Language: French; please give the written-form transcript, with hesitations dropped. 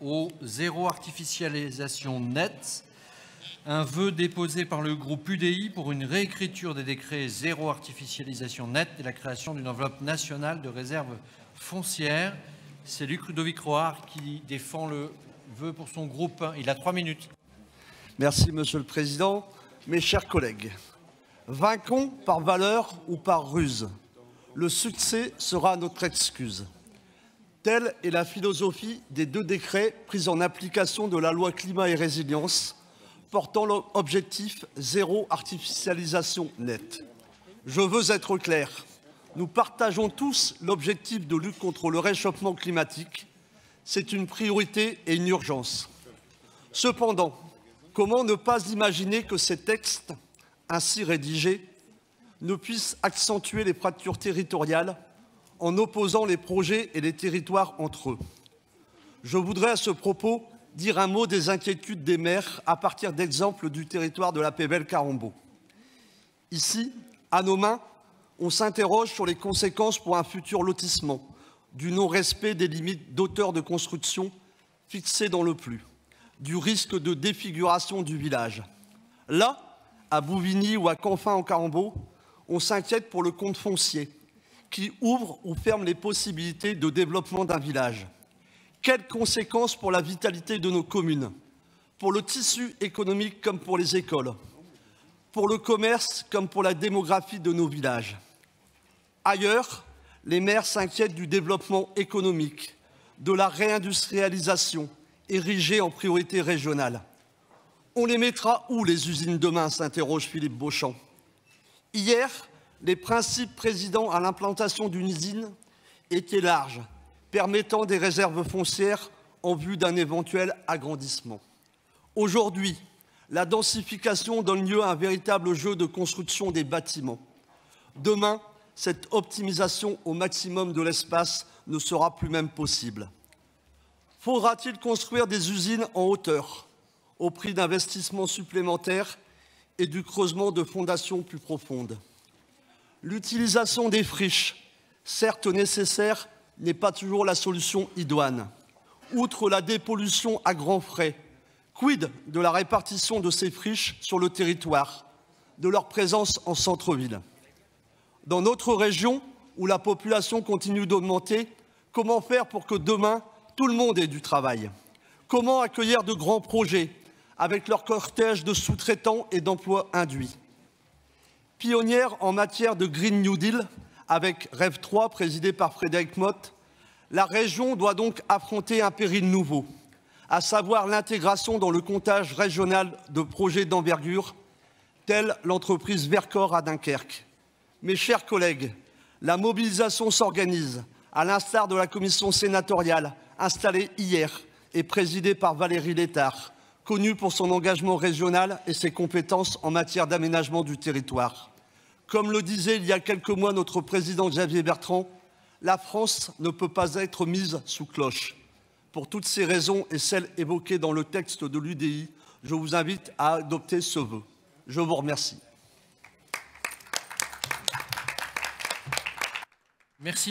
au zéro artificialisation nette. Un vœu déposé par le groupe UDI pour une réécriture des décrets zéro artificialisation nette et la création d'une enveloppe nationale de réserve foncière. C'est Luc Ludovic Roard qui défend le vœu pour son groupe. Il a 3 minutes. Merci, Monsieur le Président. Mes chers collègues, vainquons par valeur ou par ruse. Le succès sera notre excuse. Telle est la philosophie des 2 décrets pris en application de la loi climat et résilience portant l'objectif zéro artificialisation nette. Je veux être clair. Nous partageons tous l'objectif de lutte contre le réchauffement climatique. C'est une priorité et une urgence. Cependant, comment ne pas imaginer que ces textes, ainsi rédigés, ne puissent accentuer les fractures territoriales en opposant les projets et les territoires entre eux? Je voudrais à ce propos dire un mot des inquiétudes des maires à partir d'exemples du territoire de la Pévèle Carombo. Ici, à nos mains, on s'interroge sur les conséquences pour un futur lotissement du non-respect des limites d'auteur de construction fixées dans le PLU, du risque de défiguration du village. Là, à Bouvigny ou à Canfin en Carombo, on s'inquiète pour le compte foncier qui ouvre ou ferme les possibilités de développement d'un village. Quelles conséquences pour la vitalité de nos communes, pour le tissu économique comme pour les écoles, pour le commerce comme pour la démographie de nos villages. Ailleurs, les maires s'inquiètent du développement économique, de la réindustrialisation érigée en priorité régionale. On les mettra où les usines demain, s'interroge Philippe Beauchamp. Hier, les principes présidant à l'implantation d'une usine étaient larges, permettant des réserves foncières en vue d'un éventuel agrandissement. Aujourd'hui, la densification donne lieu à un véritable jeu de construction des bâtiments. Demain, cette optimisation au maximum de l'espace ne sera plus même possible. Faudra-t-il construire des usines en hauteur, au prix d'investissements supplémentaires et du creusement de fondations plus profondes? L'utilisation des friches, certes nécessaire, n'est pas toujours la solution idoine. Outre la dépollution à grands frais, quid de la répartition de ces friches sur le territoire, de leur présence en centre-ville? Dans notre région, où la population continue d'augmenter, comment faire pour que demain, tout le monde ait du travail? Comment accueillir de grands projets avec leur cortège de sous-traitants et d'emplois induits? Pionnière en matière de Green New Deal, avec REV 3 présidé par Frédéric Motte, la région doit donc affronter un péril nouveau, à savoir l'intégration dans le comptage régional de projets d'envergure, telle l'entreprise Vercors à Dunkerque. Mes chers collègues, la mobilisation s'organise, à l'instar de la commission sénatoriale installée hier et présidée par Valérie Létard, connue pour son engagement régional et ses compétences en matière d'aménagement du territoire. Comme le disait il y a quelques mois notre président Xavier Bertrand, la France ne peut pas être mise sous cloche. Pour toutes ces raisons et celles évoquées dans le texte de l'UDI, je vous invite à adopter ce vœu. Je vous remercie. Merci.